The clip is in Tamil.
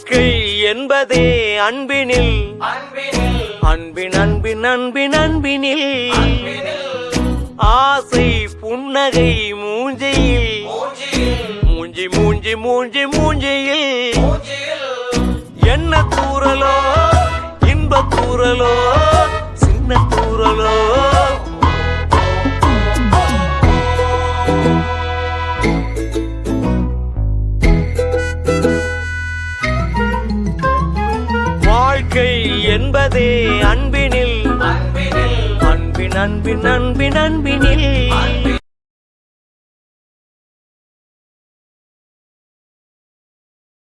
வாழ்க்கை என்பதே அன்பினில் அன்பின் அன்பின் அன்பின் அன்பினில் ஆசை புன்னகை மூஞ்சையில் மூஞ்சி மூஞ்சி மூஞ்சி மூஞ்சியில் என்ன தூரலோ இன்ப தூரலோ சின்ன தூரலோ வாழ்க்கை என்பதே அன்பினில் அன்பின் அன்பின் அன்பின் அன்பினில்